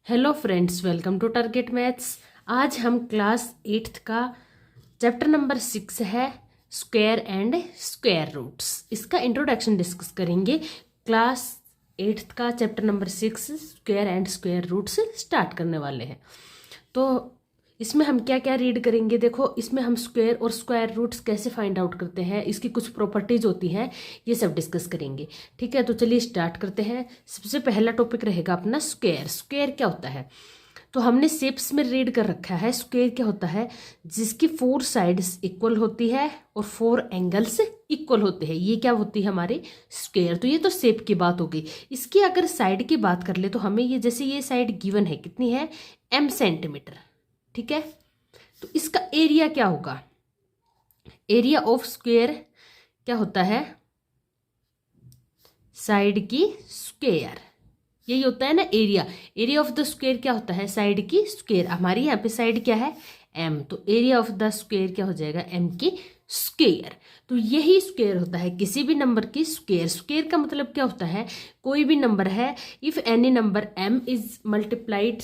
Hello friends, welcome to Target Maths. आज हम class 8th का चैप्टर नंबर 6 है स्क्वायर एंड स्क्वायर रूट्स। इसका इंट्रोडक्शन डिस्कस करेंगे। क्लास 8th का chapter number 6 square and square roots start करने वाले हैं। तो इसमें हम क्या क्या रीड करेंगे, देखो इसमें हम स्क्वायर और स्क्वायर रूट्स कैसे फाइंड आउट करते हैं, इसकी कुछ प्रॉपर्टीज होती हैं, ये सब डिस्कस करेंगे। ठीक है, तो चलिए स्टार्ट करते हैं। सबसे पहला टॉपिक रहेगा अपना स्क्वायर। स्क्वायर क्या होता है, तो हमने शेप्स में रीड कर रखा है। स्क्वायर क्या होता है, जिसकी 4 साइड्स इक्वल होती है और 4 एंगल्स इक्वल होते हैं, ये क्या होती है हमारी स्क्वायर। तो ये तो शेप की बात हो गई। इसकी अगर साइड की बात कर ले तो हमें ये, जैसे ये साइड गिवन है, कितनी है, m सेंटीमीटर। ठीक है, तो इसका एरिया क्या होगा, एरिया ऑफ स्क्वायर क्या होता है, साइड की स्क्वायर, यही होता है ना area. Area of the square क्या होता है, साइड की स्क्वायर। हमारी यहाँ पे साइड क्या है, m, तो एरिया ऑफ द स्क्वायर क्या हो जाएगा, m की स्क्वायर। तो यही स्क्वायर होता है किसी भी नंबर की स्क्वायर। स्क्वायर का मतलब क्या होता है, कोई भी नंबर है, if any number m is multiplied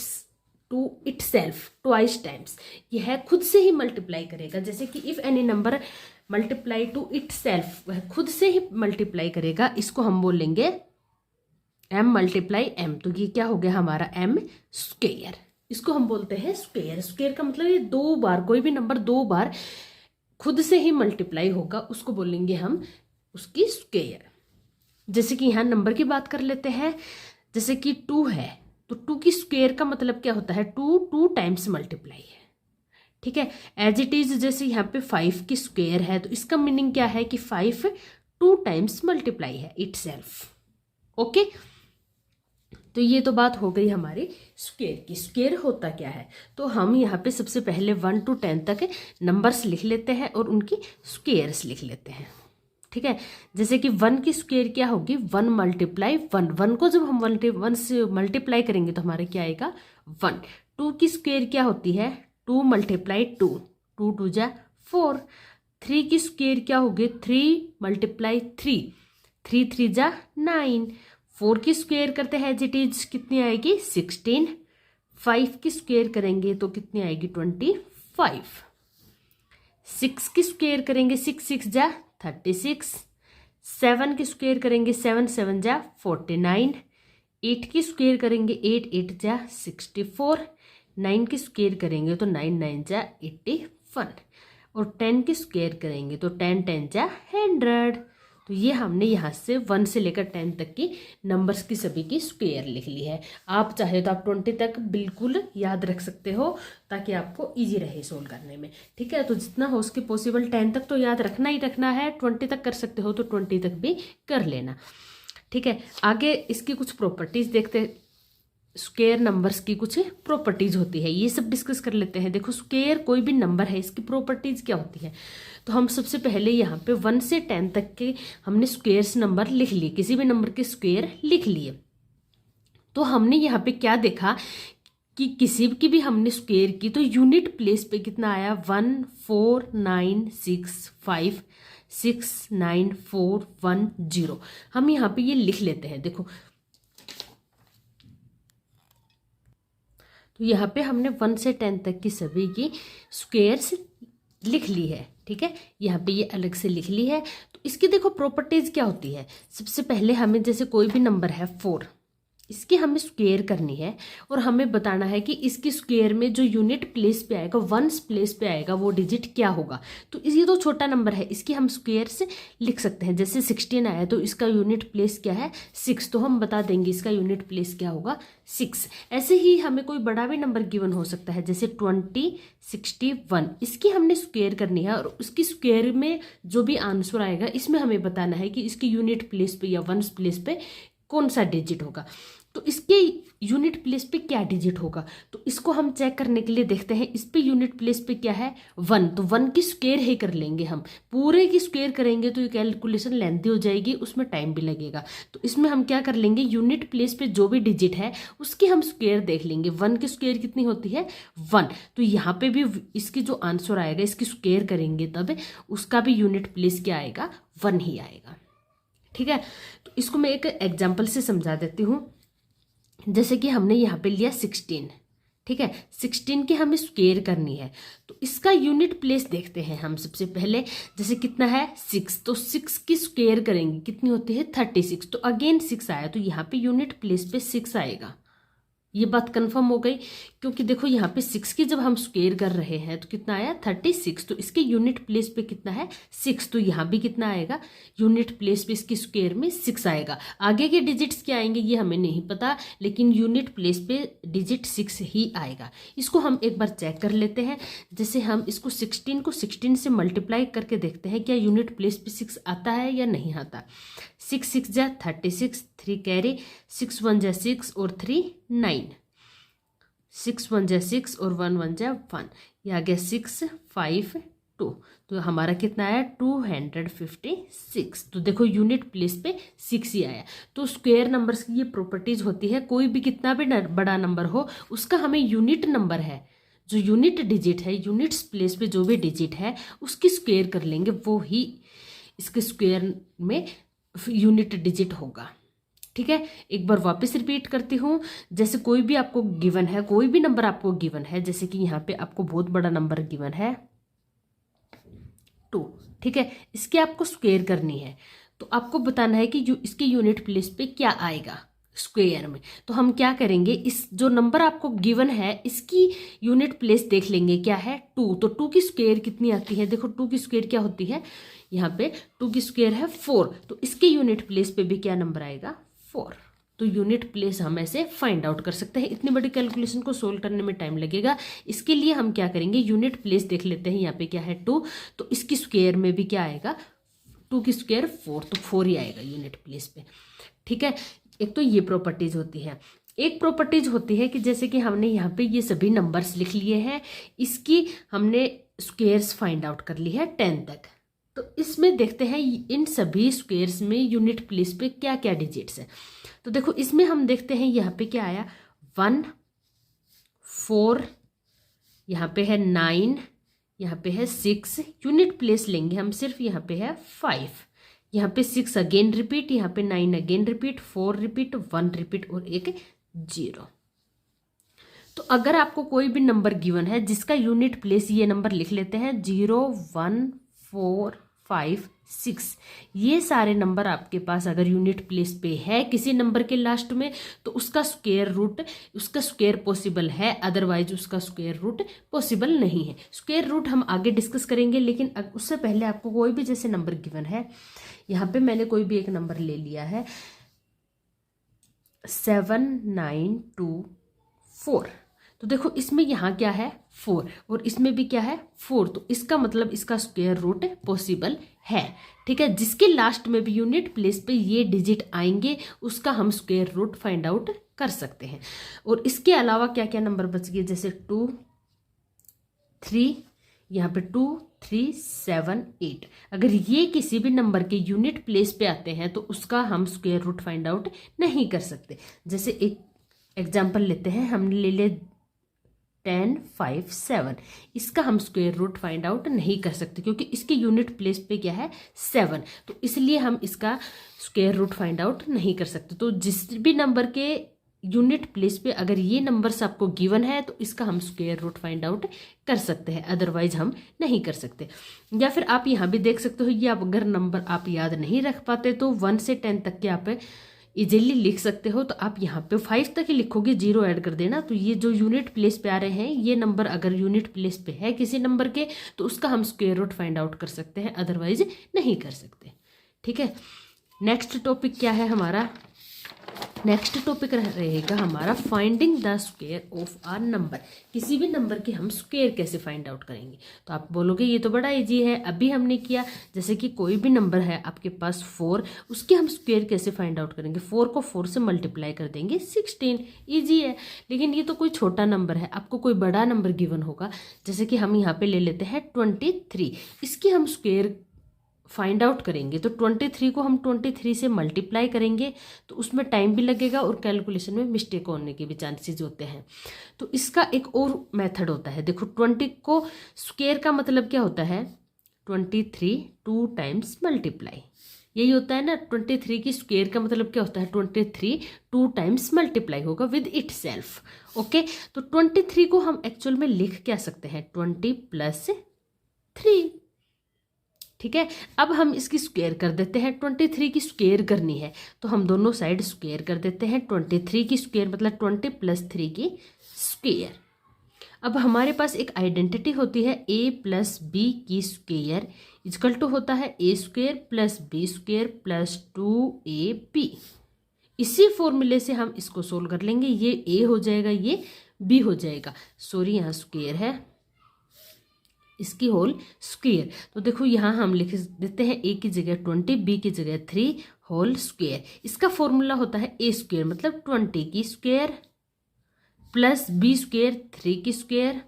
to itself twice times, यह खुद से ही मल्टीप्लाई करेगा। जैसे कि if any number multiply to itself, वह खुद से ही मल्टीप्लाई करेगा, इसको हम बोलेंगे m मल्टीप्लाई m। तो ये क्या हो गया हमारा m स्क्वायर, इसको हम बोलते हैं स्क्वायर। स्क्वायर का मतलब ये 2 बार, कोई भी नंबर 2 बार खुद से ही मल्टीप्लाई होगा, उसको बोलेंगे हम उसकी स्क्वायर। जैसे कि यहाँ नंबर की बात कर लेते हैं, जैसे कि 2 है, तो 2 की स्क्वायर का मतलब क्या होता है, 2 टाइम्स मल्टीप्लाई है। ठीक है, एज इट इज जैसे यहाँ पे 5 की स्क्वायर है, तो इसका मीनिंग क्या है कि 5 2 टाइम्स मल्टीप्लाई है इटसेल्फ। ओके, तो ये तो बात हो गई हमारी स्क्वायर की। स्क्वायर होता क्या है, तो हम यहाँ पे सबसे पहले 1 to 10 तक नंबर्स लिख लेते हैं और उनकी स्क्वायर्स लिख लेते हैं। ठीक है, जैसे कि 1 की स्क्वायर क्या होगी, 1 मल्टीप्लाई 1। 1 को जब हम 1 से मल्टीप्लाई करेंगे तो हमारे क्या आएगा, 1। 2 की स्क्वायर क्या होती है, 2 मल्टीप्लाई 2, 2 2 जा 4। 3 की स्क्वायर क्या होगी, 3 मल्टीप्लाई 3, 3 3 जा 9। 4 की स्क्वायर करते हैं एज इट इज, कितनी आएगी 16। 5 की स्क्वायर करेंगे तो कितनी आएगी 25। 6 की स्क्वायर करेंगे 6 6 जा 36। 7 की स्क्वायर करेंगे 7 7 जा 49। 8 की स्क्वायर करेंगे 8 8 जा 64। 9 की स्क्वायर करेंगे तो 9 9 जा 81। और 10 की स्क्वायर करेंगे तो 10 10 जा 100। तो ये हमने यहाँ से 1 से लेकर 10 तक की नंबर्स की सभी की स्क्वायर लिख ली है। आप चाहे तो आप 20 तक बिल्कुल याद रख सकते हो, ताकि आपको इजी रहे सोल्व करने में। ठीक है, तो जितना हो उसके पॉसिबल 10 तक तो याद रखना ही रखना है, 20 तक कर सकते हो तो 20 तक भी कर लेना। ठीक है, आगे इसकी कुछ प्रॉपर्टीज देखते, स्क्वायर नंबर्स की कुछ प्रॉपर्टीज होती है, ये सब डिस्कस कर लेते हैं। देखो स्क्वायर कोई भी नंबर है, इसकी प्रॉपर्टीज क्या होती है, तो हम सबसे पहले यहाँ पे 1 से 10 तक के हमने स्क्वायर्स नंबर लिख लिए, किसी भी नंबर के स्क्वायर लिख लिए। तो हमने यहाँ पे क्या देखा कि किसी की भी हमने स्क्वायर की तो यूनिट प्लेस पे कितना आया, 1 4 9 6 5 6 9 4 1 0। हम यहाँ पे ये लिख लेते हैं। देखो तो यहाँ पे हमने 1 से 10 तक की सभी की स्क्वायर्स लिख ली है। ठीक है, यहाँ पे ये अलग से लिख ली है। तो इसकी देखो प्रॉपर्टीज क्या होती है, सबसे पहले हमें, जैसे कोई भी नंबर है 4, इसकी हमें स्क्वायर करनी है और हमें बताना है कि इसकी स्क्वायर में जो यूनिट प्लेस पे आएगा, वंस प्लेस पे आएगा, वो डिजिट क्या होगा। तो ये तो छोटा नंबर है, इसकी हम स्क्वायर से लिख सकते हैं। जैसे 16 आया तो इसका यूनिट प्लेस क्या है, 6, तो हम बता देंगे इसका यूनिट प्लेस क्या होगा, 6। ऐसे ही हमें कोई बड़ा भी नंबर गिवन हो सकता है, जैसे 20 61, इसकी हमने स्क्वायर करनी है और उसकी स्क्वायर में जो भी आंसर आएगा, इसमें हमें बताना है कि इसकी यूनिट प्लेस पे या वंस प्लेस पे कौन सा डिजिट होगा, तो इसके यूनिट प्लेस पे क्या डिजिट होगा। तो इसको हम चेक करने के लिए देखते हैं, इस पे यूनिट प्लेस पे क्या है 1, तो 1 की स्क्वायर ही कर लेंगे हम। पूरे की स्क्वायर करेंगे तो ये कैलकुलेशन लेंथी हो जाएगी, उसमें टाइम भी लगेगा। तो इसमें हम क्या कर लेंगे, यूनिट प्लेस पे जो भी डिजिट है उसकी हम स्क्वायर देख लेंगे। 1 की स्क्वायर कितनी होती है 1, तो यहाँ पे भी इसकी जो आंसर आएगा इसकी स्क्वायर करेंगे तब उसका भी यूनिट प्लेस क्या आएगा, 1 ही आएगा। ठीक है, तो इसको मैं एक एग्जाम्पल से समझा देती हूँ। जैसे कि हमने यहाँ पे लिया 16, ठीक है, 16 की हमें स्क्वायर करनी है, तो इसका यूनिट प्लेस देखते हैं हम सबसे पहले। जैसे कितना है 6, तो 6 की स्क्वायर करेंगे, कितनी होती है 36, तो अगेन 6 आया, तो यहाँ पे यूनिट प्लेस पे 6 आएगा। ये बात कंफर्म हो गई, क्योंकि देखो यहाँ पे 6 की जब हम स्क्वायर कर रहे हैं तो कितना आया 36, तो इसके यूनिट प्लेस पे कितना है 6, तो यहाँ भी कितना आएगा यूनिट प्लेस पे इसकी स्क्वायर में 6 आएगा। आगे के डिजिट्स क्या आएंगे ये हमें नहीं पता, लेकिन यूनिट प्लेस पे डिजिट 6 ही आएगा। इसको हम एक बार चेक कर लेते हैं। जैसे हम इसको 16 को 16 से मल्टीप्लाई करके देखते हैं क्या यूनिट प्लेस पे 6 आता है या नहीं आता। 6 6 जा 36, 3 कैरी, 6 1 जा 6 और 3 9, 6 1 जा 6 और 1 1 जा 1, ये आ गया 6 5 2, तो हमारा कितना आया 256। तो देखो यूनिट प्लेस पे 6 ही आया। तो स्क्वायर नंबर्स की ये प्रॉपर्टीज होती है, कोई भी कितना भी बड़ा नंबर हो उसका हमें यूनिट नंबर है, जो यूनिट डिजिट है, यूनिट्स प्लेस पे जो भी डिजिट है उसकी स्क्वायर कर लेंगे, वो ही इसके स्क्वायर में यूनिट डिजिट होगा। ठीक है, एक बार वापस रिपीट करती हूँ। जैसे कोई भी आपको गिवन है, कोई भी नंबर आपको गिवन है, जैसे कि यहाँ पे आपको बहुत बड़ा नंबर गिवन है 2, ठीक है, इसके आपको स्क्वायर करनी है, तो आपको बताना है कि इसके यूनिट प्लेस पे क्या आएगा स्क्वायर में। तो हम क्या करेंगे, इस जो नंबर आपको गिवन है इसकी यूनिट प्लेस देख लेंगे, क्या है 2, तो 2 की स्क्वायर कितनी आती है, देखो 2 की स्क्वायर क्या होती है, यहाँ पे 2 की स्क्वायर है 4, तो इसके यूनिट प्लेस पे भी क्या नंबर आएगा 4। तो यूनिट प्लेस हम ऐसे फाइंड आउट कर सकते हैं। इतनी बड़ी कैलकुलेशन को सोल्व करने में टाइम लगेगा, इसके लिए हम क्या करेंगे, यूनिट प्लेस देख लेते हैं। यहाँ पे क्या है 2, तो इसकी स्क्वायर में भी क्या आएगा 2 की स्क्वायर 4, तो 4 ही आएगा यूनिट प्लेस पे। ठीक है, एक तो ये प्रॉपर्टीज होती है। एक प्रॉपर्टीज होती है कि जैसे कि हमने यहाँ पे ये सभी नंबर्स लिख लिए हैं, इसकी हमने स्क्वायर्स फाइंड आउट कर ली है 10 तक। तो इसमें देखते हैं इन सभी स्क्वायर्स में यूनिट प्लेस पे क्या क्या डिजिट्स है। तो देखो इसमें हम देखते हैं यहाँ पे क्या आया 1 4, यहाँ पे है 9, यहाँ पे है 6, यूनिट प्लेस लेंगे हम सिर्फ, यहाँ पे है 5, यहाँ पे 6 अगेन रिपीट, यहाँ पे 9 अगेन रिपीट, 4 रिपीट, 1 रिपीट और एक 0। तो अगर आपको कोई भी नंबर गिवन है जिसका यूनिट प्लेस, ये नंबर लिख लेते हैं 0 1 4 5 6, ये सारे नंबर आपके पास अगर यूनिट प्लेस पे है किसी नंबर के लास्ट में, तो उसका स्क्वायर रूट, उसका स्क्वायर पॉसिबल है, अदरवाइज उसका स्क्वायर रूट पॉसिबल नहीं है। स्क्वायर रूट हम आगे डिस्कस करेंगे, लेकिन उससे पहले आपको कोई भी जैसे नंबर गिवन है, यहाँ पे मैंने कोई भी एक नंबर ले लिया है 7 9 2 4, तो देखो इसमें यहाँ क्या है 4 और इसमें भी क्या है 4, तो इसका मतलब इसका स्क्वायर रूट पॉसिबल है। ठीक है, जिसके लास्ट में भी यूनिट प्लेस पे ये डिजिट आएंगे उसका हम स्क्वायर रूट फाइंड आउट कर सकते हैं। और इसके अलावा क्या क्या नंबर बच गए, जैसे 2 3, यहाँ पे 2 3 7 8, अगर ये किसी भी नंबर के यूनिट प्लेस पे आते हैं तो उसका हम स्क्वायर रूट फाइंड आउट नहीं कर सकते। जैसे एक एग्जाम्पल लेते हैं, हमने ले लिया 10 5 7, इसका हम स्क्वायर रूट फाइंड आउट नहीं कर सकते क्योंकि इसके यूनिट प्लेस पे क्या है 7, तो इसलिए हम इसका स्क्वायर रूट फाइंड आउट नहीं कर सकते। तो जिस भी नंबर के यूनिट प्लेस पे अगर ये नंबर्स आपको गिवन है तो इसका हम स्क्वायर रूट फाइंड आउट कर सकते हैं, अदरवाइज हम नहीं कर सकते। या फिर आप यहाँ भी देख सकते हो, ये आप अगर नंबर आप याद नहीं रख पाते तो 1 से 10 तक के आप इजीली लिख सकते हो। तो आप यहाँ पे 5 तक ही लिखोगे, 0 ऐड कर देना। तो ये जो यूनिट प्लेस पे आ रहे हैं, ये नंबर अगर यूनिट प्लेस पे है किसी नंबर के तो उसका हम स्क्वायर रूट फाइंड आउट कर सकते हैं, अदरवाइज नहीं कर सकते। ठीक है, नेक्स्ट टॉपिक क्या है हमारा, नेक्स्ट टॉपिक रहेगा हमारा finding the square of a number. किसी भी नंबर के हम स्क्वायर कैसे फाइंड आउट करेंगे, तो आप बोलोगे ये तो बड़ा इजी है, अभी हमने किया। जैसे कि कोई भी नंबर है आपके पास 4, उसके हम स्क्वायर कैसे फाइंड आउट करेंगे, 4 को 4 से मल्टीप्लाई कर देंगे 16, ईजी है। लेकिन ये तो कोई छोटा नंबर है, आपको कोई बड़ा नंबर गिवन होगा, जैसे कि हम यहाँ पे ले लेते हैं 23, इसकी हम स्क्वायर फाइंड आउट करेंगे तो 23 को हम 23 से मल्टीप्लाई करेंगे तो उसमें टाइम भी लगेगा और कैलकुलेशन में मिस्टेक होने के भी चांसेस होते हैं। तो इसका एक और मेथड होता है, देखो 20 को स्क्वायर का मतलब क्या होता है 23 2 टाइम्स मल्टीप्लाई, यही होता है ना 23 की स्क्वायर का मतलब क्या होता है 23 2 टाइम्स मल्टीप्लाई होगा विद इट सेल्फ। ओके, तो 23 को हम एक्चुअल में लिख क्या सकते हैं 20 + 3। ठीक है, अब हम इसकी स्क्वायर कर देते हैं। 23 की स्क्वायर करनी है तो हम दोनों साइड स्क्वायर कर देते हैं। 23 की स्क्वायर मतलब 20 + 3 की स्क्वायर। अब हमारे पास एक आइडेंटिटी होती है a + b की स्क्वायर इक्वल टू होता है a² + b² + 2ab। इसी फॉर्मूले से हम इसको सोल्व कर लेंगे। ये a हो जाएगा, ये b हो जाएगा। सॉरी, यहाँ स्क्वायर है, इसकी होल स्क्वायर। तो देखो यहाँ हम लिख देते हैं a की जगह 20, b की जगह 3 होल स्क्वायर। इसका फॉर्मूला होता है a² मतलब 20 की स्क्वायर + b² 3 की स्क्वायर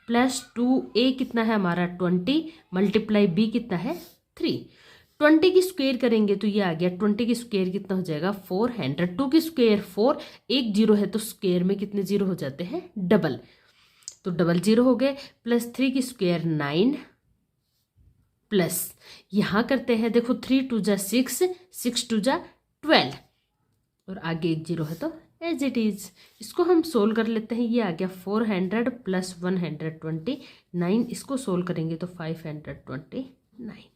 + 2a कितना है हमारा 20 × b कितना है 3। 20 की स्क्वायर करेंगे तो ये आ गया 20 की स्क्वायर कितना हो जाएगा 400। 2 की स्क्वायर 4, एक जीरो है तो स्क्वायर में कितने जीरो हो जाते हैं डबल, तो डबल जीरो हो गए। + 3 की स्क्वायर 9 प्लस यहाँ करते हैं देखो 3 × 2 = 6, 6 × 2 = 12 और आगे एक जीरो है तो एज इट इज। इसको हम सोल्व कर लेते हैं। ये आ गया 400 + 129। इसको सोल्व करेंगे तो 529।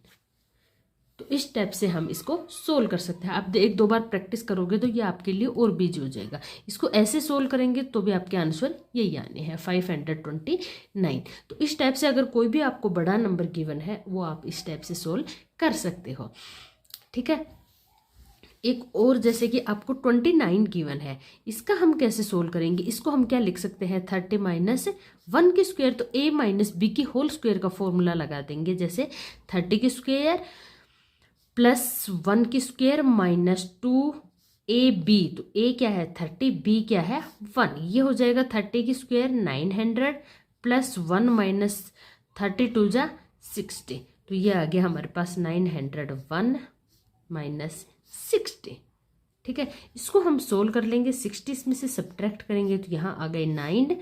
तो इस टाइप से हम इसको सोल्व कर सकते हैं। आप एक दो बार प्रैक्टिस करोगे तो ये आपके लिए और बीजी हो जाएगा। इसको ऐसे सोल्व करेंगे तो भी आपके आंसर यही आने हैं 529। तो इस टाइप से अगर कोई भी आपको बड़ा नंबर गिवन है वो आप इस टाइप से सोल्व कर सकते हो। ठीक है, एक और जैसे कि आपको 29 गिवन है, इसका हम कैसे सोल्व करेंगे। इसको हम क्या लिख सकते हैं 30 - 1 की स्क्वायर, तो a - b की होल स्क्वायर का फॉर्मूला लगा देंगे। जैसे 30 की स्क्वायर + 1 की स्क्वायर -2ab, तो a क्या है 30, b क्या है 1। ये हो जाएगा 30 की स्क्वायर 900 + 1 - 32 = 60। तो ये आ गया हमारे पास 901 - 60। ठीक है, इसको हम सोल्व कर लेंगे। 60 इसमें से सब्ट्रैक्ट करेंगे तो यहाँ आ गए 9,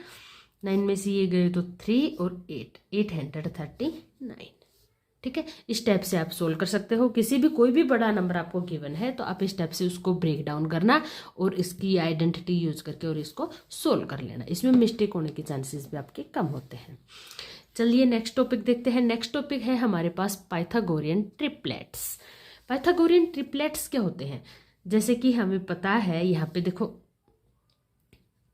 9 में से ये गए तो 3 और 8, 839। ठीक है, इस टाइप से आप सोल्व कर सकते हो। किसी भी कोई भी बड़ा नंबर आपको गिवन है तो आप इस टाइप से उसको ब्रेक डाउन करना और इसकी आइडेंटिटी यूज करके और इसको सोल्व कर लेना। इसमें मिस्टेक होने के चांसेस भी आपके कम होते हैं। चलिए नेक्स्ट टॉपिक देखते हैं। नेक्स्ट टॉपिक है हमारे पास पाइथागोरियन ट्रिपलेट्स। पाइथागोरियन ट्रिपलेट्स क्या होते हैं, जैसे कि हमें पता है यहाँ पे देखो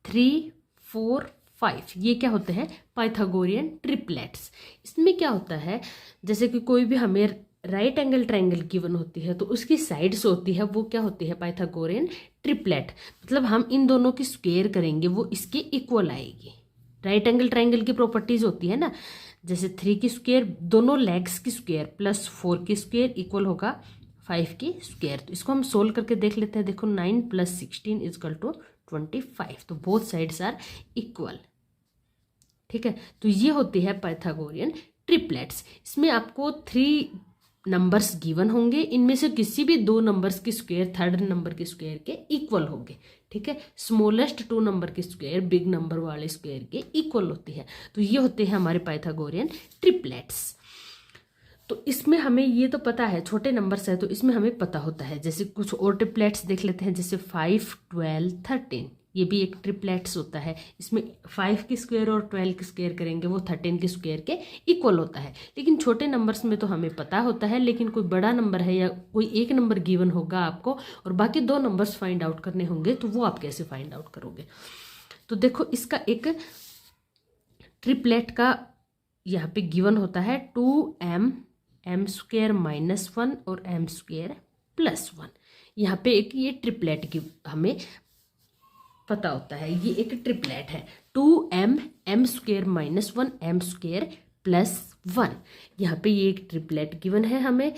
3, 4, 5 ये क्या होते हैं पाइथागोरियन ट्रिपलेट्स। इसमें क्या होता है, जैसे कि कोई भी हमें राइट एंगल ट्रायंगल गिवन होती है तो उसकी साइड्स होती है वो क्या होती है पाइथागोरियन ट्रिपलेट। मतलब हम इन दोनों की स्क्वायर करेंगे वो इसके इक्वल आएगी। राइट एंगल ट्रायंगल की प्रॉपर्टीज होती है ना, जैसे 3 की स्क्वायर दोनों लेग्स की स्क्वायर + 4 की स्क्वायर इक्वल होगा 5 की स्क्वायर। तो इसको हम सोल्व करके देख लेते हैं। देखो 9 + 16 = 25, तो बोथ साइड्स आर इक्वल। ठीक है, तो ये होती है पाइथागोरियन ट्रिपलेट्स। इसमें आपको 3 नंबर्स गिवन होंगे, इनमें से किसी भी 2 नंबर्स की स्क्वायर थर्ड नंबर की स्क्वायर के इक्वल होंगे। ठीक है, स्मॉलेस्ट 2 नंबर की स्क्वायर बिग नंबर वाले स्क्वायर के इक्वल होती है। तो ये होते हैं हमारे पाइथागोरियन ट्रिपलेट्स। तो इसमें हमें ये तो पता है छोटे नंबर्स है तो इसमें हमें पता होता है। जैसे कुछ और ट्रिपलेट्स देख लेते हैं, जैसे 5, 12, 13 ये भी एक ट्रिपलेट्स होता है। इसमें 5 की स्क्वायर और 12 की स्क्वायर करेंगे वो 13 की स्क्वायर के इक्वल होता है। लेकिन छोटे नंबर्स में तो हमें पता होता है, लेकिन कोई बड़ा नंबर है या कोई एक नंबर गिवन होगा आपको और बाकी 2 नंबर्स फाइंड आउट करने होंगे तो वो आप कैसे फाइंड आउट करोगे। तो देखो इसका एक ट्रिपलेट का यहाँ पे गिवन होता है 2m, m² - 1 और m² + 1। यहाँ पे एक ये ट्रिपलेट की हमें पता होता है, ये एक ट्रिपलेट है 2m, m² - 1 m² + 1। यहाँ पे ये एक ट्रिपलेट गिवन है हमें।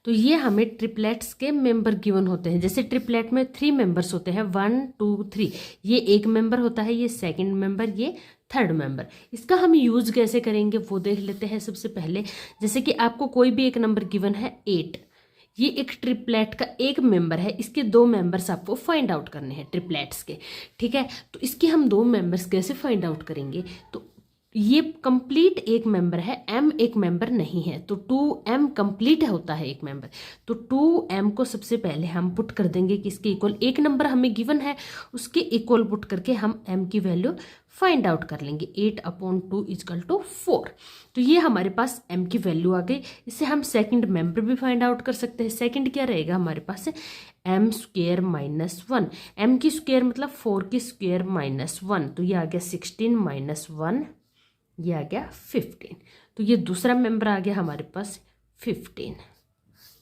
तो ये हमें ट्रिपलेट्स के मेंबर गिवन होते हैं। जैसे ट्रिपलेट में 3 मेंबर्स होते हैं 1, 2, 3। ये एक मेंबर होता है, ये सेकंड मेंबर, ये थर्ड मेंबर। इसका हम यूज कैसे करेंगे वो देख लेते हैं। सबसे पहले जैसे कि आपको कोई भी एक नंबर गिवन है 8, ये एक ट्रिपलेट का एक मेंबर है, इसके 2 मेंबर्स आपको फाइंड आउट करने हैं ट्रिपलेट्स के। ठीक है, तो इसके हम 2 मेंबर्स कैसे फाइंड आउट करेंगे, तो ये कंप्लीट एक मेंबर है, m एक मेंबर नहीं है, तो 2m कंप्लीट होता है एक मेंबर। तो 2m को सबसे पहले हम पुट कर देंगे किसके इक्वल, एक नंबर हमें गिवन है उसके इक्वल पुट करके हम m की वैल्यू फाइंड आउट कर लेंगे। 8/2 = 4। तो ये हमारे पास m की वैल्यू आ गई। इससे हम सेकंड मेंबर भी फाइंड आउट कर सकते हैं। सेकंड क्या रहेगा हमारे पास, m² - 1, m की स्क्वायर मतलब 4 की स्क्वायर माइनस 1, तो ये आ गया 16 - 1, ये आ गया 15। तो ये दूसरा मेंबर आ गया हमारे पास 15।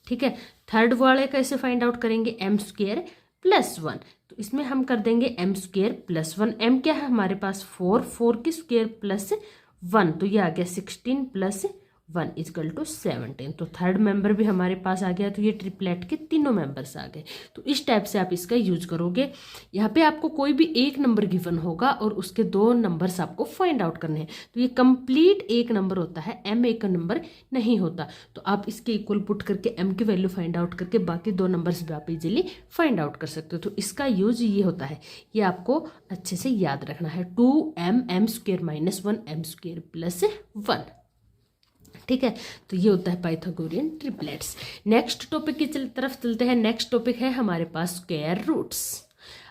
ठीक है, थर्ड वाले कैसे फाइंड आउट करेंगे, m² + 1, तो इसमें हम कर देंगे m² + 1। m क्या है हमारे पास 4 की स्क्वायर प्लस 1, तो ये आ गया 16 + 1 = 17। तो थर्ड मेंबर भी हमारे पास आ गया। तो ये ट्रिपलेट के तीनों मेंबर्स आ गए। तो इस टाइप से आप इसका यूज करोगे। यहाँ पे आपको कोई भी एक नंबर गिवन होगा और उसके 2 नंबर्स आपको फाइंड आउट करने हैं। तो ये कंप्लीट एक नंबर होता है, m एक नंबर नहीं होता। तो आप इसके इक्वल पुट करके m की वैल्यू फाइंड आउट करके बाकी 2 नंबर्स भी आप इजीली फाइंड आउट कर सकते हो। तो इसका यूज ये होता है, ये आपको अच्छे से याद रखना है। 2m m² - 1 m² + 1। ठीक है, तो ये होता है पाइथागोरियन ट्रिपलेट्स। नेक्स्ट टॉपिक की तरफ चलते हैं। नेक्स्ट टॉपिक है हमारे पास स्क्वायर रूट्स।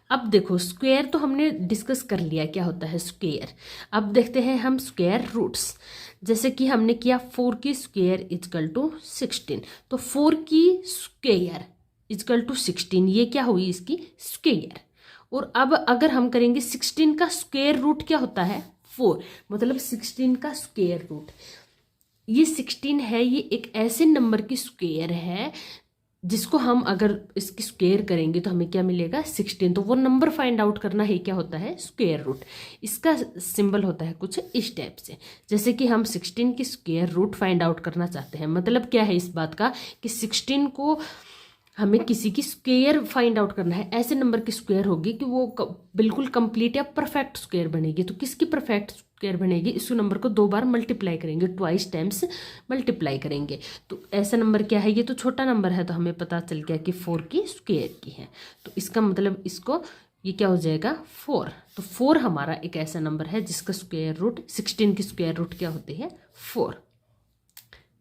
अब देखो, स्क्वायर तो हमने डिस्कस कर लिया क्या होता है स्क्वायर। अब देखते हैं हम स्क्वायर रूट्स। जैसे कि हमने किया 4 की स्क्वायर = 16, तो 4 की स्क्वायर = 16, ये क्या हुई इसकी स्क्वायर। और अब अगर हम करेंगे 16 का स्क्वायर रूट क्या होता है 4, मतलब 16 का स्क्वायर रूट, ये 16 है, ये एक ऐसे नंबर की स्क्वायर है जिसको हम अगर इसकी स्क्वायर करेंगे तो हमें क्या मिलेगा 16। तो वो नंबर फाइंड आउट करना है क्या होता है स्क्वायर रूट। इसका सिंबल होता है कुछ इस टाइप से, जैसे कि हम 16 की स्क्वायर रूट फाइंड आउट करना चाहते हैं। मतलब क्या है इस बात का कि 16 को हमें किसी की स्क्वायर फाइंड आउट करना है। ऐसे नंबर की स्क्वायर होगी कि वो बिल्कुल कंप्लीट या परफेक्ट स्क्वायर बनेगी। तो किसकी परफेक्ट स्क्वायर बनेगी, इस नंबर को 2 बार मल्टीप्लाई करेंगे, 2 टाइम्स मल्टीप्लाई करेंगे। तो ऐसा नंबर क्या है, ये तो छोटा नंबर है, तो हमें पता चल गया कि 4 की स्क्वायर की है। तो इसका मतलब इसको ये क्या हो जाएगा 4। तो 4 हमारा एक ऐसा नंबर है जिसका स्क्वायर रूट 16 की स्क्वायर रूट क्या होती है 4।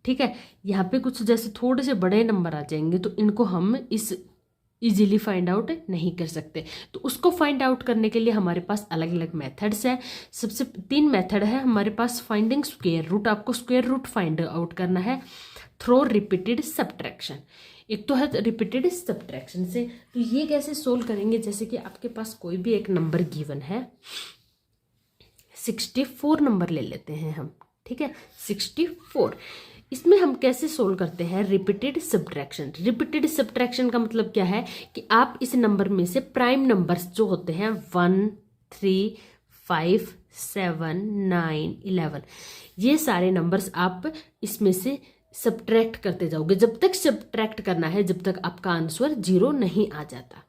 ठीक है, यहाँ पे कुछ जैसे थोड़े से बड़े नंबर आ जाएंगे तो इनको हम इस इजीली फाइंड आउट नहीं कर सकते। तो उसको फाइंड आउट करने के लिए हमारे पास अलग अलग मेथड्स हैं। सबसे 3 मेथड है हमारे पास। फाइंडिंग स्क्वायर रूट, आपको स्क्वायर रूट फाइंड आउट करना है थ्रू रिपीटेड सब्ट्रैक्शन। एक तो है रिपीटेड सब्ट्रैक्शन से। तो ये कैसे सोल्व करेंगे, जैसे कि आपके पास कोई भी एक नंबर गिवन है, 64 नंबर ले लेते हैं हम। ठीक है, 64, इसमें हम कैसे सोल्व करते हैं रिपीटेड सब्ट्रैक्शन। रिपीटेड सब्ट्रैक्शन का मतलब क्या है कि आप इस नंबर में से प्राइम नंबर्स जो होते हैं 1, 3, 5, 7, 9, 11, ये सारे नंबर्स आप इसमें से सब्ट्रैक्ट करते जाओगे। जब तक सब्ट्रैक्ट करना है जब तक आपका आंसर 0 नहीं आ जाता।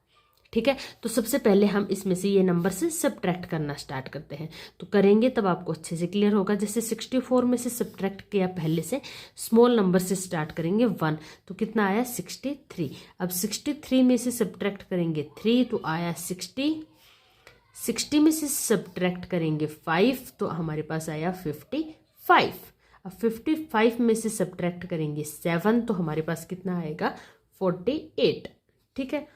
ठीक है, तो सबसे पहले हम इसमें से ये नंबर से सब्ट्रैक्ट करना स्टार्ट करते हैं। तो करेंगे तब आपको अच्छे से क्लियर होगा। जैसे 64 में से सब्ट्रैक्ट किया, पहले से स्मॉल नंबर से स्टार्ट करेंगे 1, तो कितना आया 63। अब 63 में से सब्ट्रैक्ट करेंगे 3, तो आया 60। 60 में से सब्ट्रैक्ट करेंगे 5, तो हमारे पास आया 55। अब 55 में से सब्ट्रैक्ट करेंगे 7, तो हमारे पास कितना आएगा 48। ठीक है,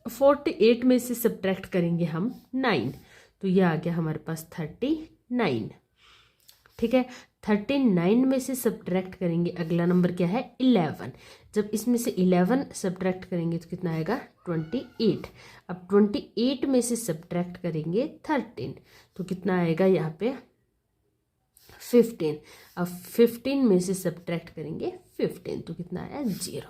48 में से सब्ट्रैक्ट करेंगे हम 9, तो ये आ गया हमारे पास 39। ठीक है, 39 में से सब्ट्रैक्ट करेंगे, अगला नंबर क्या है 11। जब इसमें से 11 सब्ट्रैक्ट करेंगे तो कितना आएगा 28। अब 28 में से सब्ट्रैक्ट करेंगे 13, तो कितना आएगा यहाँ पे 15। अब 15 में से सब्ट्रैक्ट करेंगे 15, तो कितना आया 0।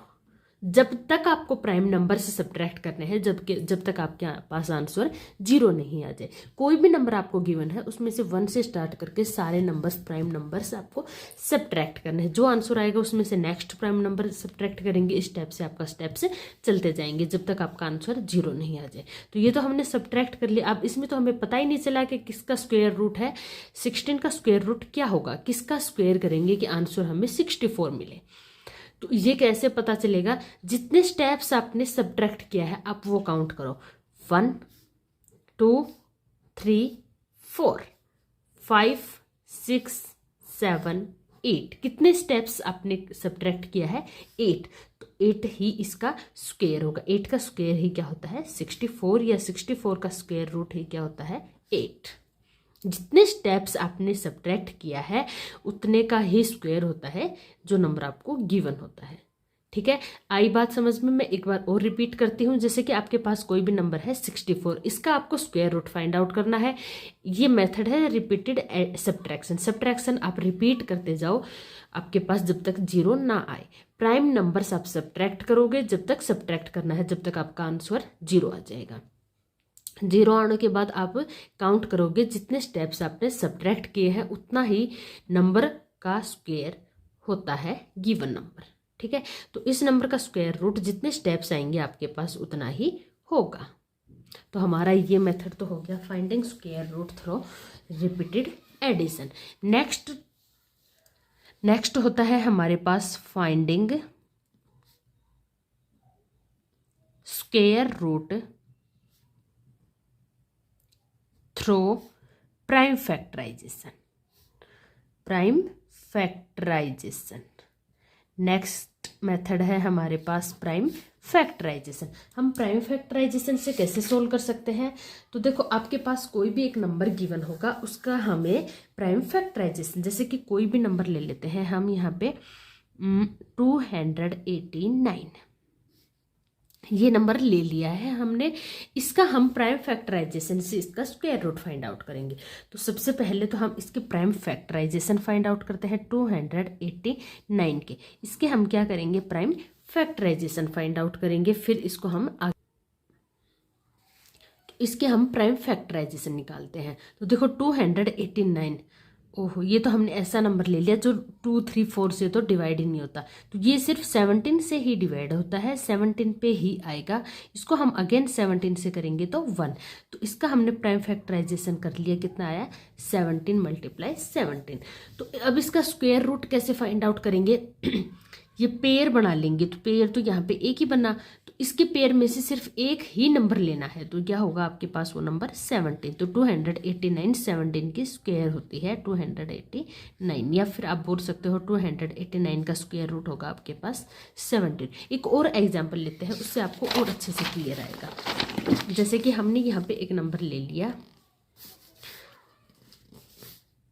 जब तक आपको प्राइम नंबर से सब्ट्रैक्ट करने हैं, जब तक आपके पास आंसर 0 नहीं आ जाए। कोई भी नंबर आपको गिवन है उसमें से 1 से स्टार्ट करके सारे नंबर्स प्राइम नंबर्स आपको सब्ट्रैक्ट करने हैं। जो आंसर आएगा उसमें से नेक्स्ट प्राइम नंबर सब्ट्रैक्ट करेंगे। इस स्टेप से आपका स्टेप्स चलते जाएंगे जब तक आपका आंसर 0 नहीं आ जाए। तो ये तो हमने सब्ट्रैक्ट कर लिया। अब इसमें तो हमें पता ही नहीं चला कि किसका स्क्वायर रूट है। 16 का स्क्वायर रूट क्या होगा, किसका स्क्वायर करेंगे कि आंसर हमें 64 मिले। तो ये कैसे पता चलेगा, जितने स्टेप्स आपने सब्ट्रैक्ट किया है आप वो काउंट करो। 1, 2, 3, 4, 5 6 7 8, कितने स्टेप्स आपने सब्ट्रैक्ट किया है? 8। तो 8 ही इसका स्क्वायर होगा। 8 का स्क्वायर ही क्या होता है? 64, या 64 का स्क्वायर रूट ही क्या होता है? 8। जितने स्टेप्स आपने सब्ट्रैक्ट किया है उतने का ही स्क्वायर होता है जो नंबर आपको गिवन होता है। ठीक है, आई बात समझ में? मैं एक बार और रिपीट करती हूँ। जैसे कि आपके पास कोई भी नंबर है 64, इसका आपको स्क्वायर रूट फाइंड आउट करना है। ये मेथड है रिपीटेड सब्ट्रैक्शन। सब्ट्रैक्शन आप रिपीट करते जाओ आपके पास जब तक 0 ना आए। प्राइम नंबर्स आप सब्ट्रैक्ट करोगे जब तक सब्ट्रैक्ट करना है, जब तक आपका आंसर 0 आ जाएगा। 0 आने के बाद आप काउंट करोगे, जितने स्टेप्स आपने सब्ट्रैक्ट किए हैं उतना ही नंबर का स्क्वायर होता है गिवन नंबर। ठीक है, तो इस नंबर का स्क्वायर रूट जितने स्टेप्स आएंगे आपके पास उतना ही होगा। तो हमारा ये मेथड तो हो गया finding square root through repeated addition. Next होता है हमारे पास finding square root through prime factorization. Next method है हमारे पास प्राइम फैक्टराइजेशन। हम प्राइम फैक्टराइजेशन से कैसे सोल्व कर सकते हैं? तो देखो, आपके पास कोई भी एक नंबर गिवन होगा, उसका हमें प्राइम फैक्टराइजेशन, जैसे कि कोई भी नंबर ले लेते हैं हम यहाँ पे 289, ये नंबर ले लिया है हमने। इसका हम प्राइम फैक्टराइजेशन से इसका स्क्वायर रूट फाइंड आउट करेंगे। तो सबसे पहले तो हम इसके प्राइम फैक्टराइजेशन फाइंड आउट करते हैं 289 के। इसके हम क्या करेंगे? प्राइम फैक्टराइजेशन फाइंड आउट करेंगे, फिर इसको हम इसके हम प्राइम फैक्टराइजेशन निकालते हैं। तो देखो 289, ओहो, ये तो हमने ऐसा नंबर ले लिया जो 2 3 4 से तो डिवाइड ही नहीं होता, तो ये सिर्फ 17 से ही डिवाइड होता है, 17 पे ही आएगा। इसको हम अगेन 17 से करेंगे तो 1। तो इसका हमने प्राइम फैक्टराइजेशन कर लिया, कितना आया? 17 × 17। तो अब इसका स्क्वायर रूट कैसे फाइंड आउट करेंगे? ये पेयर बना लेंगे। तो पेयर तो यहाँ पे एक ही बना, तो इसके पेयर में से सिर्फ एक ही नंबर लेना है। तो क्या होगा आपके पास? वो नंबर 17। तो 289 17 की स्क्वायर होती है 289, या फिर आप बोल सकते हो 289 का स्क्वायर रूट होगा आपके पास 17। एक और एग्जाम्पल लेते हैं, उससे आपको और अच्छे से क्लियर आएगा। जैसे कि हमने यहाँ पे एक नंबर ले लिया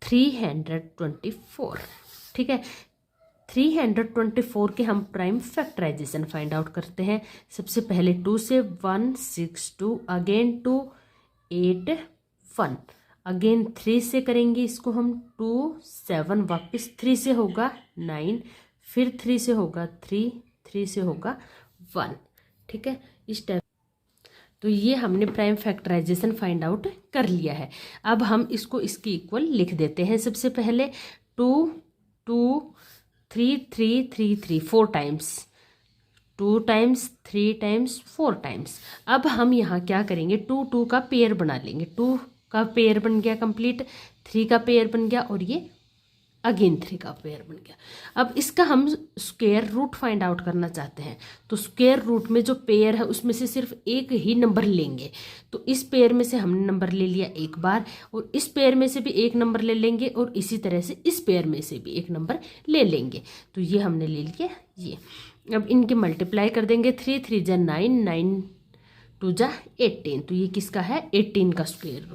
324। ठीक है, 324 के हम प्राइम फैक्टराइजेशन फाइंड आउट करते हैं। सबसे पहले 2 से 162, अगेन 2 8 1, अगेन 3 से करेंगे इसको हम 2 7, वापस 3 से होगा 9, फिर 3 से होगा 3, 3 से होगा 1। ठीक है, इस टाइप। तो ये हमने प्राइम फैक्टराइजेशन फाइंड आउट कर लिया है। अब हम इसको इसके इक्वल लिख देते हैं। सबसे पहले 2 2 3 3 3 3 4 टाइम्स, 2 टाइम्स 3 टाइम्स 4 टाइम्स। अब हम यहाँ क्या करेंगे? 2 2 का पेयर बना लेंगे। 2 का पेयर बन गया कंप्लीट, 3 का पेयर बन गया, और ये अगेन 3 का पेयर बन गया। अब इसका हम स्क्वायर रूट फाइंड आउट करना चाहते हैं। तो स्क्वायर रूट में जो पेयर है उसमें से सिर्फ एक ही नंबर लेंगे। तो इस पेयर में से हमने नंबर ले लिया एक बार, और इस पेयर में से भी एक नंबर ले लेंगे, और इसी तरह से इस पेयर में से भी एक नंबर ले लेंगे। तो ये हमने ले लिया ये। अब इनके मल्टीप्लाई कर देंगे, 3 3 जा 9, 9 2 जा 18। तो ये किसका है? 18 का स्क्वायर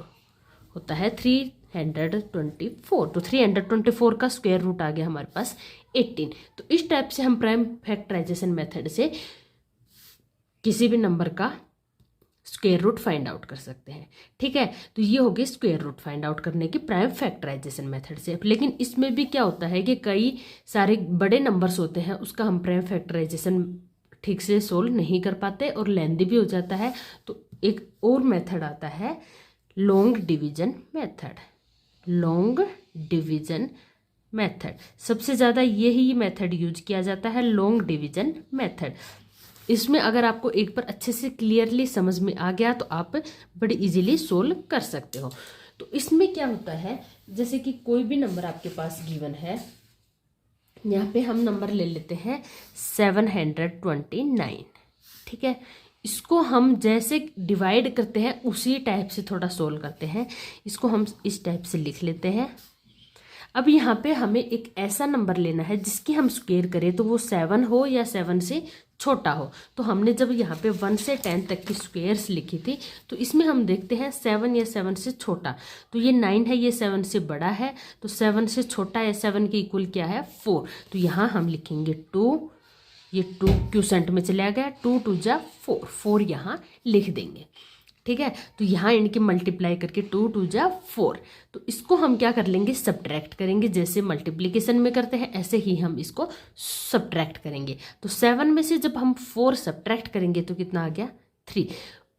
होता है 324। तो 324 का स्क्वायर रूट आ गया हमारे पास 18। तो इस टाइप से हम प्राइम फैक्टराइजेशन मेथड से किसी भी नंबर का स्क्वायर रूट फाइंड आउट कर सकते हैं। ठीक है, तो ये हो गई स्क्वायर रूट फाइंड आउट करने की प्राइम फैक्टराइजेशन मेथड से। लेकिन इसमें भी क्या होता है कि कई सारे बड़े नंबर्स होते हैं, उसका हम प्राइम फैक्टराइजेशन ठीक से सोल्व नहीं कर पाते और लेंदी भी हो जाता है। तो एक और मेथड आता है long division method. Long division method सबसे ज़्यादा यही मेथड यूज किया जाता है, लॉन्ग डिवीजन मेथड। इसमें अगर आपको एक बार अच्छे से क्लियरली समझ में आ गया तो आप बड़ी इजीली सोल्व कर सकते हो। तो इसमें क्या होता है, जैसे कि कोई भी नंबर आपके पास गिवन है, यहाँ पे हम नंबर ले लेते हैं 729। ठीक है, इसको हम जैसे डिवाइड करते हैं उसी टाइप से थोड़ा सोल्व करते हैं। इसको हम इस टाइप से लिख लेते हैं। अब यहाँ पे हमें एक ऐसा नंबर लेना है जिसकी हम स्क्वायर करें तो वो 7 हो या 7 से छोटा हो। तो हमने जब यहाँ पे 1 से 10 तक की स्क्वायर्स लिखी थी तो इसमें हम देखते हैं 7 या 7 से छोटा, तो ये 9 है, ये 7 से बड़ा है, तो 7 से छोटा या 7 के इक्वल क्या है 4। तो यहाँ हम लिखेंगे 2, ये 2 क्यूसेंट में चला गया, 2 2 जा 4, 4 यहाँ लिख देंगे। ठीक है, तो यहाँ इनके मल्टीप्लाई करके 2 2 जा 4, तो इसको हम क्या कर लेंगे सब्ट्रैक्ट करेंगे। जैसे मल्टीप्लिकेशन में करते हैं ऐसे ही हम इसको सब्ट्रैक्ट करेंगे। तो 7 में से जब हम 4 सब्ट्रैक्ट करेंगे तो कितना आ गया 3।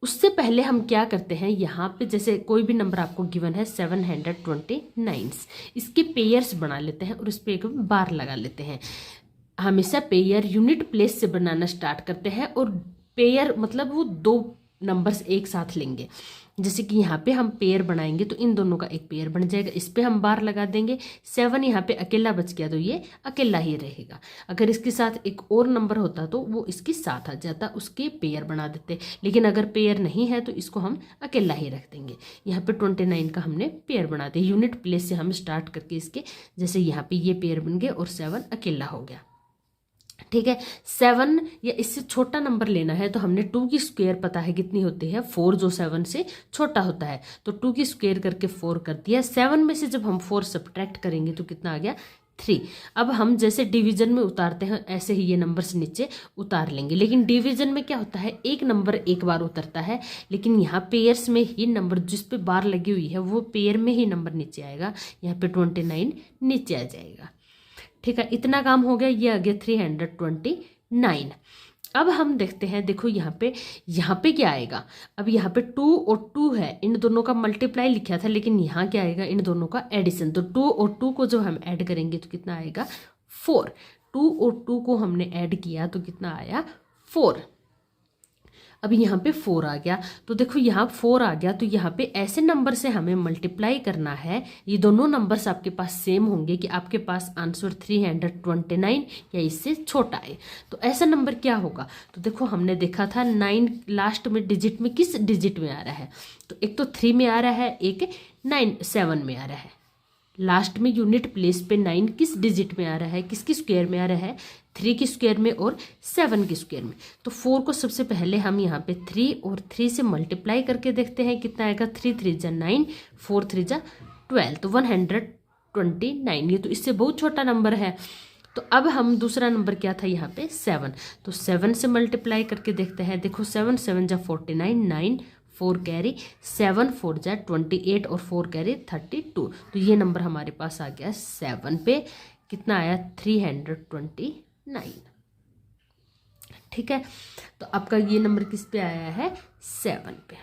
उससे पहले हम क्या करते हैं, यहाँ पे जैसे कोई भी नंबर आपको गिवन है 729, इसके पेयर्स बना लेते हैं और इस पर एक बार लगा लेते हैं। हमेशा पेयर यूनिट प्लेस से बनाना स्टार्ट करते हैं और पेयर मतलब वो 2 नंबर्स एक साथ लेंगे। जैसे कि यहाँ पे हम पेयर बनाएंगे तो इन दोनों का एक पेयर बन जाएगा, इस पे हम बार लगा देंगे। 7 यहाँ पे अकेला बच गया तो ये अकेला ही रहेगा। अगर इसके साथ एक और नंबर होता तो वो इसके साथ आ जाता, उसके पेयर बना देते, लेकिन अगर पेयर नहीं है तो इसको हम अकेला ही रख देंगे। यहाँ पे 29 का हमने पेयर बना दिया। यूनिट प्लेस से हम स्टार्ट करके इसके जैसे यहाँ पे ये पेयर बन गए और 7 अकेला हो गया। ठीक है, 7 या इससे छोटा नंबर लेना है तो हमने 2 की स्क्वायर पता है कितनी होती है 4, जो 7 से छोटा होता है, तो 2 की स्क्वायर करके 4 कर दिया। 7 में से जब हम 4 सब्ट्रैक्ट करेंगे तो कितना आ गया 3। अब हम जैसे डिवीजन में उतारते हैं ऐसे ही ये नंबर्स नीचे उतार लेंगे, लेकिन डिवीजन में क्या होता है एक नंबर एक बार उतरता है, लेकिन यहाँ पेयर्स में ही नंबर जिस पे बार लगी हुई है वो पेयर में ही नंबर नीचे आएगा। यहाँ पे 29 नीचे आ जाएगा। ठीक है, इतना काम हो गया, ये आ गया 329। अब हम देखते हैं, देखो यहाँ पे क्या आएगा। अब यहाँ पे 2 और 2 है, इन दोनों का मल्टीप्लाई लिखा था, लेकिन यहाँ क्या आएगा इन दोनों का एडिशन। तो 2 और 2 को जब हम ऐड करेंगे तो कितना आएगा 4। 2 और 2 को हमने ऐड किया तो कितना आया 4। अब यहाँ पे 4 आ गया, तो देखो यहाँ 4 आ गया, तो यहाँ पे ऐसे नंबर से हमें मल्टीप्लाई करना है। ये दोनों नंबर्स आपके पास सेम होंगे कि आपके पास आंसर 329 या इससे छोटा है। तो ऐसा नंबर क्या होगा, तो देखो हमने देखा था 9 लास्ट में डिजिट में किस डिजिट में आ रहा है, तो एक तो 3 में आ रहा है, एक 7 में आ रहा है। लास्ट में यूनिट प्लेस पे 9 किस डिजिट में आ रहा है, किसकी स्क्वायर में आ रहा है 3 की स्क्वायर में और 7 की स्क्वायर में। तो 4 को सबसे पहले हम यहाँ पे 3 और 3 से मल्टीप्लाई करके देखते हैं कितना आएगा। 3 3 जा 9, 4 3 जा 12, तो 129। ये तो इससे बहुत छोटा नंबर है। तो अब हम दूसरा नंबर क्या था यहाँ पे 7, तो 7 से मल्टीप्लाई करके देखते हैं। देखो 7 7 जा 49, 9 4 कैरी 7 4 जा 28 और 4 कैरी 32। तो ये नंबर हमारे पास आ गया 7 पे, कितना आया 329। ठीक है, तो आपका ये नंबर किस पे आया है 7 पे।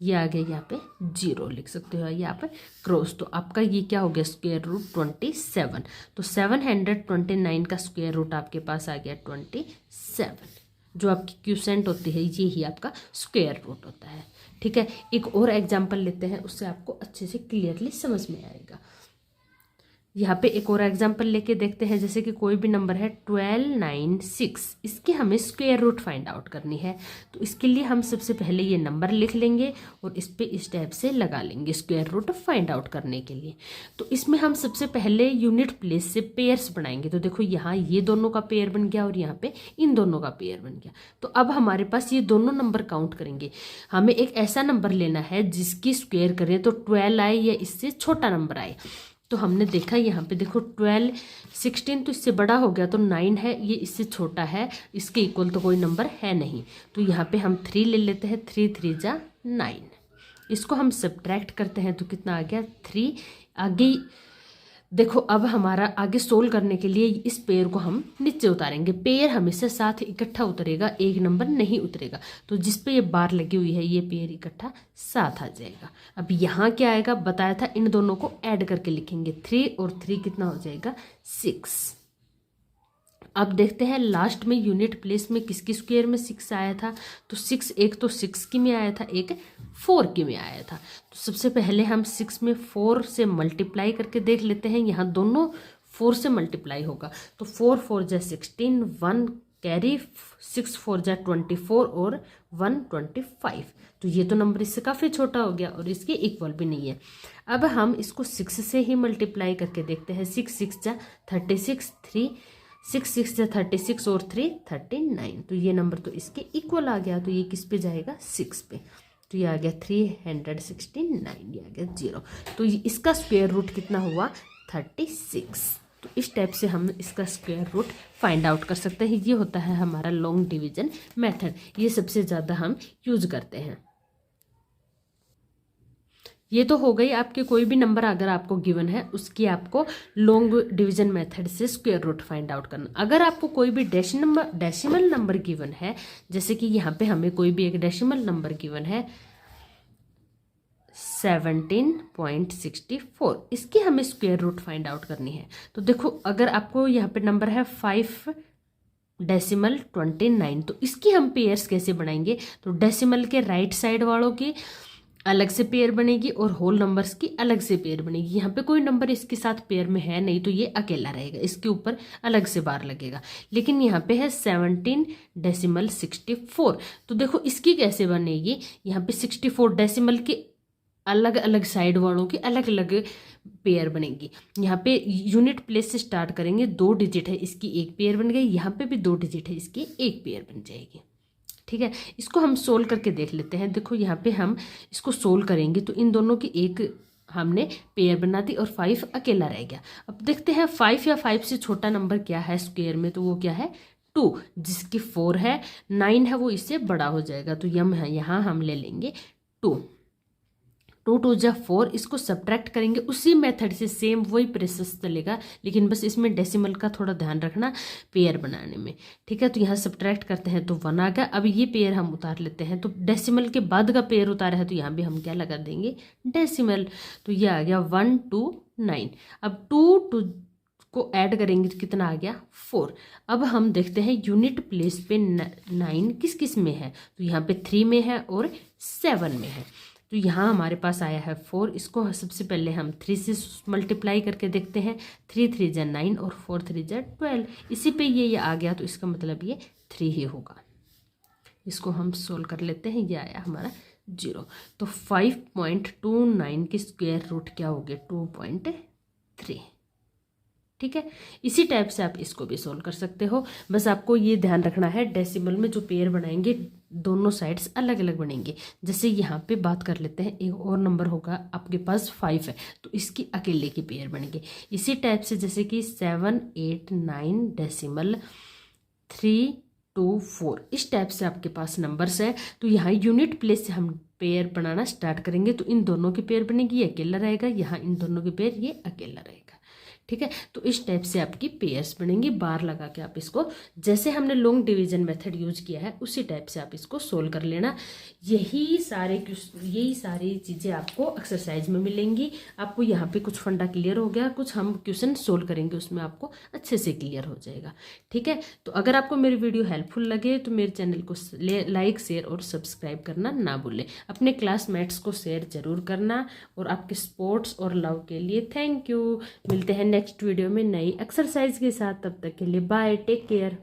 ये आ गया यहाँ पे 0 लिख सकते हो यहाँ पे क्रॉस। तो आपका ये क्या हो गया स्क्वायर रूट 27। तो 729 का स्क्वायर रूट आपके पास आ गया 27। जो आपकी क्यूसेंट होती है ये ही आपका स्क्वायर रूट होता है। ठीक है, एक और एग्जांपल लेते हैं, उससे आपको अच्छे से क्लियरली समझ में आएगा। यहाँ पे एक और एग्जांपल लेके देखते हैं। जैसे कि कोई भी नंबर है 12 9 6, इसकी हमें स्क्वायर रूट फाइंड आउट करनी है। तो इसके लिए हम सबसे पहले ये नंबर लिख लेंगे और इस पे इस टाइप से लगा लेंगे स्क्वायर रूट फाइंड आउट करने के लिए। तो इसमें हम सबसे पहले यूनिट प्लेस से पेयर्स बनाएंगे। तो देखो यहाँ ये दोनों का पेयर बन गया और यहाँ पे इन दोनों का पेयर बन गया। तो अब हमारे पास ये दोनों नंबर काउंट करेंगे। हमें एक ऐसा नंबर लेना है जिसकी स्क्वायर करें तो 12 आए या इससे छोटा नंबर आए। तो हमने देखा यहाँ पे देखो 12 16 तो इससे बड़ा हो गया, तो 9 है, ये इससे छोटा है, इसके इक्वल तो कोई नंबर है नहीं। तो यहाँ पे हम 3 ले लेते हैं, 3 3 जा 9। इसको हम सब्ट्रैक्ट करते हैं तो कितना आ गया 3। आगे देखो अब हमारा आगे सोल्व करने के लिए इस पेयर को हम नीचे उतारेंगे। पेयर हमेशा साथ इकट्ठा उतरेगा, एक नंबर नहीं उतरेगा। तो जिस पे ये बार लगी हुई है ये पेयर इकट्ठा साथ आ जाएगा। अब यहाँ क्या आएगा बताया था, इन दोनों को ऐड करके लिखेंगे। 3 और 3 कितना हो जाएगा 6। अब देखते हैं लास्ट में यूनिट प्लेस में किसकी स्क्वायर में 6 आया था। तो 6 एक तो 6 की में आया था, एक 4 की में आया था। तो सबसे पहले हम 6 में 4 से मल्टीप्लाई करके देख लेते हैं। यहाँ दोनों 4 से मल्टीप्लाई होगा तो 4 4 जा 16, 1 कैरी 6 4 जा 24 और 1 25। तो ये तो नंबर इससे काफ़ी छोटा हो गया और इसके इक्वल भी नहीं है। अब हम इसको 6 से ही मल्टीप्लाई करके देखते हैं। 6 6 जा 36, 3 6 6 जा 36 और 3 39। तो ये नंबर तो इसके इक्वल आ गया। तो ये किस पे जाएगा? 6 पे। तो ये आ गया 369, ये आ गया 0। तो इसका स्क्वायर रूट कितना हुआ? 36। तो इस टाइप से हम इसका स्क्वायर रूट फाइंड आउट कर सकते हैं। ये होता है हमारा लॉन्ग डिवीजन मेथड। ये सबसे ज़्यादा हम यूज करते हैं। ये तो हो गई आपके कोई भी नंबर अगर आपको गिवन है उसकी आपको लॉन्ग डिवीजन मेथड से स्क्वायर रूट फाइंड आउट करना। अगर आपको कोई भी डेसिमल नंबर गिवन है, जैसे कि यहाँ पे हमें कोई भी एक डेसिमल नंबर गिवन है 17.64, इसकी हमें स्क्वायर रूट फाइंड आउट करनी है। तो देखो अगर आपको यहाँ पे नंबर है 5.29, तो इसकी हम पेयर्स कैसे बनाएंगे? तो डेसिमल के राइट साइड वालों की अलग से पेयर बनेगी और होल नंबर्स की अलग से पेयर बनेगी। यहाँ पे कोई नंबर इसके साथ पेयर में है नहीं, तो ये अकेला रहेगा, इसके ऊपर अलग से बार लगेगा। लेकिन यहाँ पे है 17.64, तो देखो इसकी कैसे बनेगी? यहाँ पे 64 डेसिमल के अलग अलग साइड वालों की अलग अलग पेयर बनेगी। यहाँ पे यूनिट प्लेस से स्टार्ट करेंगे, 2 डिजिट है इसकी एक पेयर बन गई, यहाँ पे भी 2 डिजिट है इसकी एक पेयर बन जाएगी। ठीक है, इसको हम सोल्व करके देख लेते हैं। देखो यहाँ पे हम इसको सोल्व करेंगे तो इन दोनों की एक हमने पेयर बना दी और 5 अकेला रह गया। अब देखते हैं 5 या 5 से छोटा नंबर क्या है स्क्वायर में, तो वो क्या है? 2। जिसकी 4 है, 9 है, वो इससे बड़ा हो जाएगा। तो यहाँ हम ले लेंगे 2। 2 2 जा 4, इसको सब्ट्रैक्ट करेंगे उसी मेथड से, सेम वही प्रोसेस चलेगा, लेकिन बस इसमें डेसिमल का थोड़ा ध्यान रखना पेयर बनाने में। ठीक है, तो यहाँ सब्ट्रैक्ट करते हैं तो 1 आ गया। अब ये पेयर हम उतार लेते हैं, तो डेसिमल के बाद का पेयर उतारा है तो यहाँ भी हम क्या लगा देंगे? डेसिमल। तो ये आ गया 1 2 9। अब 2 2 को ऐड करेंगे तो कितना आ गया? 4। अब हम देखते हैं यूनिट प्लेस पे 9 किस किस में है, तो यहाँ पे 3 में है और 7 में है। तो यहाँ हमारे पास आया है 4। इसको सबसे पहले हम 3 से मल्टीप्लाई करके देखते हैं। 3 3 जा 9 और 4 3 जा 12। इसी पे ये आ गया, तो इसका मतलब ये 3 ही होगा। इसको हम सोल्व कर लेते हैं। ये आया हमारा 0। तो 5.29 की स्क्वायर रूट क्या हो गया? 2.3। ठीक है, इसी टाइप से आप इसको भी सोल्व कर सकते हो। बस आपको ये ध्यान रखना है डेसिमल में जो पेयर बनाएंगे दोनों साइड्स अलग अलग बनेंगे। जैसे यहाँ पे बात कर लेते हैं, एक और नंबर होगा आपके पास 5 है, तो इसकी अकेले की पेयर बनेंगे। इसी टाइप से जैसे कि 7 8 9 डेसिमल 3 2 4, इस टाइप से आपके पास नंबर्स है। तो यहाँ यूनिट प्लेस से हम पेयर बनाना स्टार्ट करेंगे, तो इन दोनों की पेयर बनेगी, ये अकेला रहेगा, यहाँ इन दोनों की पेयर ये अकेला रहेगा। ठीक है, तो इस टाइप से आपकी पेयर्स बनेंगी। बार लगा के आप इसको, जैसे हमने लॉन्ग डिवीजन मेथड यूज किया है उसी टाइप से आप इसको सोल्व कर लेना। यही सारी चीज़ें आपको एक्सरसाइज में मिलेंगी। आपको यहाँ पे कुछ फंडा क्लियर हो गया, कुछ हम क्वेश्चन सोल्व करेंगे उसमें आपको अच्छे से क्लियर हो जाएगा। ठीक है, तो अगर आपको मेरी वीडियो हेल्पफुल लगे तो मेरे चैनल को लाइक शेयर और सब्सक्राइब करना ना भूलें। अपने क्लासमेट्स को शेयर जरूर करना, और आपके सपोर्ट्स और लव के लिए थैंक यू। मिलते हैं नेक्स्ट वीडियो में नई एक्सरसाइज के साथ। तब तक के लिए बाय, टेक केयर।